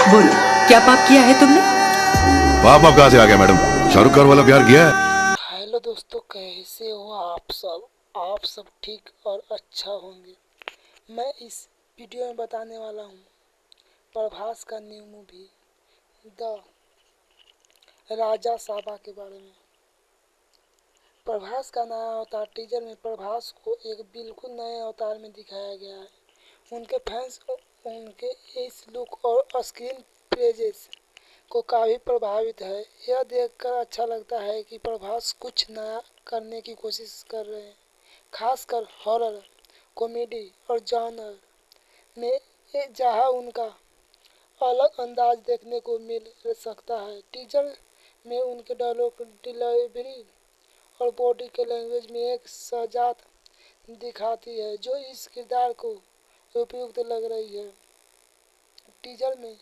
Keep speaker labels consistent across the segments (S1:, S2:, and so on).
S1: बोलो, क्या पाप किया है तुमने?
S2: पाप आप कहाँ से आ गया मैडम? शाहरुख खान वाला प्यार किया है?
S3: हेलो दोस्तों, कैसे हो आप सब ठीक और अच्छा होंगे। मैं इस वीडियो में बताने वाला हूँ प्रभास का न्यू मूवी द राजा साबा के बारे में। प्रभास का नया अवतार। टीजर में प्रभास को एक बिल्कुल नए अवतार में दिखाया गया है। उनके फैंस उनके इस लुक और स्क्रीन प्रेजेंस को काफ़ी प्रभावित है। यह देखकर अच्छा लगता है कि प्रभास कुछ नया करने की कोशिश कर रहे हैं, खासकर हॉरर, कॉमेडी और जॉनर में, जहां उनका अलग अंदाज देखने को मिल सकता है। टीजर में उनके डायलॉग डिलीवरी और बॉडी के लैंग्वेज में एक सजात दिखाती है जो इस किरदार को उपयुक्त लग रही है। टीजर में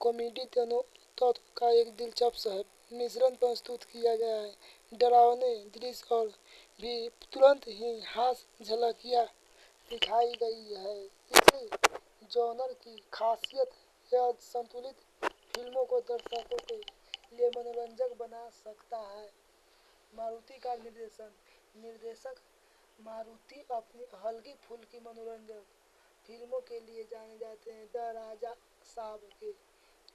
S3: कॉमेडी दोनों तत्व का एक दिलचस्प है मिश्रण प्रस्तुत किया गया है। डरावने दृश्य और भी तुरंत ही हास्य झलकियां दिखाई गई है। इसी जॉनर की खासियत यह संतुलित फिल्मों को दर्शकों के लिए मनोरंजक बना सकता है। मारुति का निर्देशक मारुति अपनी हल्की फुल्की मनोरंजक फिल्मों के लिए जाने जाते हैं। द राजा साहब के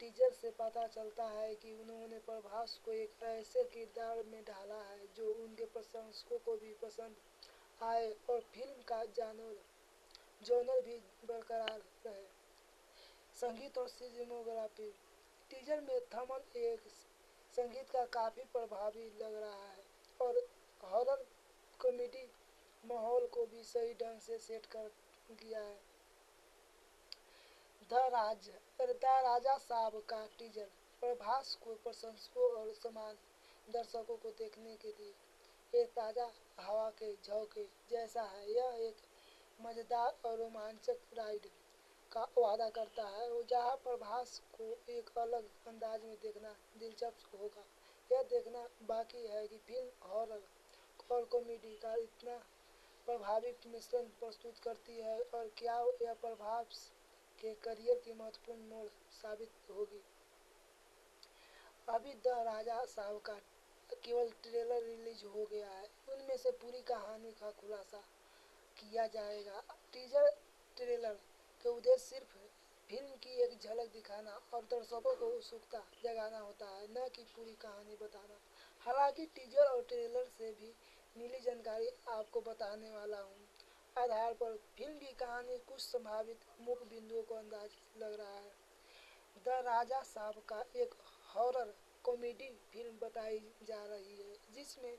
S3: टीजर से पता चलता है कि उन्होंने प्रभास को एक ऐसे किरदार में ढाला है जो उनके प्रशंसकों को भी पसंद आए और फिल्म का जॉनर भी बरकरार रहे। संगीत और सिनेमोग्राफी। टीजर में थमन एक संगीत का काफी प्रभावी लग रहा है और हॉरर कॉमेडी माहौल को भी सही ढंग से सेट कर दिया है। द राजा साहब का टीजर प्रभास को प्रशंसकों और समान दर्शकों को देखने के लिए एक ताज़ा हवा के झोंके जैसा है। यह एक मज़ेदार और रोमांचक राइड का वादा करता है और जहां प्रभास को एक अलग अंदाज में देखना दिलचस्प होगा। यह देखना बाकी है कि फिल्म हॉरर और कॉमेडी का इतना प्रभावी मिश्रण प्रस्तुत करती है और क्या यह प्रभास के करियर की महत्वपूर्ण मोड़ साबित होगी। अभी द राजा साहब का केवल ट्रेलर रिलीज हो गया है, उनमें से पूरी कहानी का खुलासा किया जाएगा। टीजर ट्रेलर का उद्देश्य सिर्फ फिल्म की एक झलक दिखाना और दर्शकों को उत्सुकता जगाना होता है, न कि पूरी कहानी बताना। हालांकि टीजर और ट्रेलर से भी मिली जानकारी आपको बताने वाला हूँ आधार पर फिल्म की कहानी कुछ संभावित मुख्य बिंदुओं को अंदाज लग रहा है। द राजा साहब का एक हॉरर कॉमेडी फिल्म बताई जा रही है जिसमें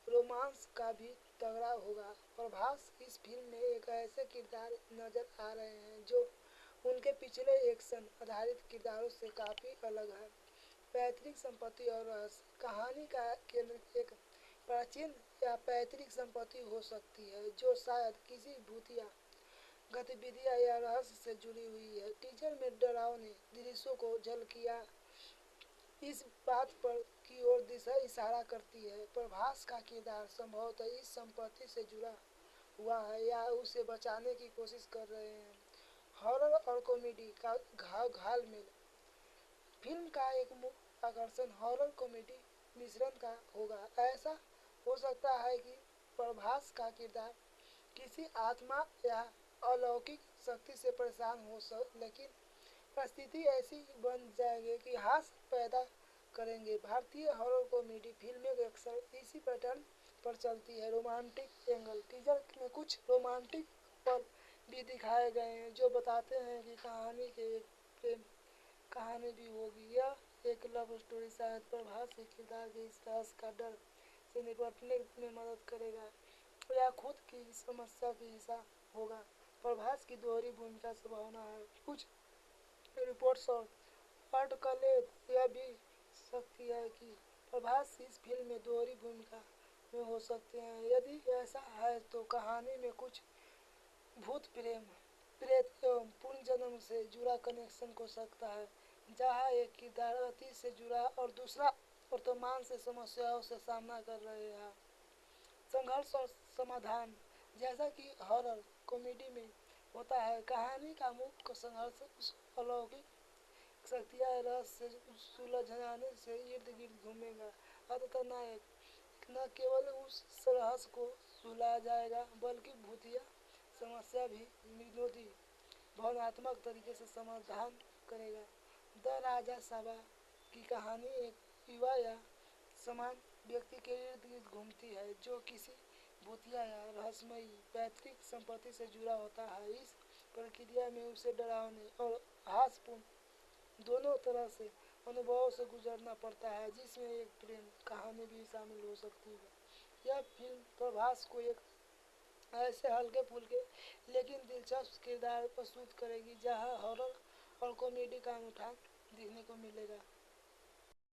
S3: रोमांस का भी तगड़ा होगा। प्रभास इस फिल्म में एक ऐसे किरदार नजर आ रहे हैं जो उनके पिछले एक्शन आधारित किरदारों से काफी अलग है। पैतृक संपत्ति और रहस्य। कहानी का केंद्र एक प्राचीन या पैतृक संपत्ति हो सकती है जो शायद किसी भूतिया गतिविधियां या रहस्य से जुड़ी हुई है। टीजर में डरावने दृश्यों को झलकियां इस बात पर की ओर दिशा इशारा करती है। प्रभास का किरदार संभवतः इस संपत्ति से जुड़ा हुआ है या उसे बचाने की कोशिश कर रहे हैं। हॉरर और कॉमेडी का घालमेल। फिल्म का एक मुख्य आकर्षण हॉरर कॉमेडी मिश्रण का होगा। ऐसा हो सकता है कि प्रभास का किरदार किसी आत्मा या अलौकिक शक्ति से परेशान हो लेकिन परिस्थिति ऐसी बन जाएगी कि हास्य पैदा करेंगे। भारतीय हॉरर कॉमेडी फिल्में अक्सर इसी पैटर्न पर चलती है। Romantic angle. टीजर में कुछ रोमांटिक पल भी दिखाए गए हैं जो बताते हैं कि कहानी के एक प्रेम कहानी भी होगी। यह एक लव स्टोरी शायद प्रभास के किरदार के इस रहस्य का डर से निपटने में मदद करेगा या खुद की समस्या की हिस्सा होगा। प्रभास की दोहरी भूमिका संभावना है। कुछ रिपोर्ट्स और आर्टिकल यह भी सकती है कि प्रभास इस फिल्म में दोहरी भूमिका में हो सकते हैं। यदि ऐसा है तो कहानी में कुछ भूत प्रेम प्रेत एवं पुनर्जन्म से जुड़ा कनेक्शन हो सकता है, जहाँ एक किरदार अतीत से जुड़ा और दूसरा वर्तमान से समस्याओं से सामना कर रहे हैं। संघर्ष और समाधान। जैसा कि हॉरर कॉमेडी में होता है, कहानी का मुख्य संघर्ष उस अलौकिक शक्तियाँ रहस्य से सुलझाने से इर्द गिर्द घूमेगा। अतः नायक न केवल उस रहस्य को सुलझा जाएगा बल्कि भूतिया समस्या भी विनोदी भावनात्मक तरीके से समाधान करेगा। द राजा साबा की कहानी एक युवा या समान व्यक्ति के इर्द गिर्द घूमती है जो किसी भूतिया या रहस्यमयी पैतृक संपत्ति से जुड़ा होता है। इस प्रक्रिया में उसे डरावने और हास्यपूर्ण दोनों तरह से अनुभवों से गुजरना पड़ता है, जिसमें एक प्रेम कहानी भी शामिल हो सकती है। यह फिल्म प्रभास को एक ऐसे हल्के फुल्के लेकिन दिलचस्प किरदार प्रस्तुत करेगी जहां हॉरर और कॉमेडी का अनुठान देखने को मिलेगा।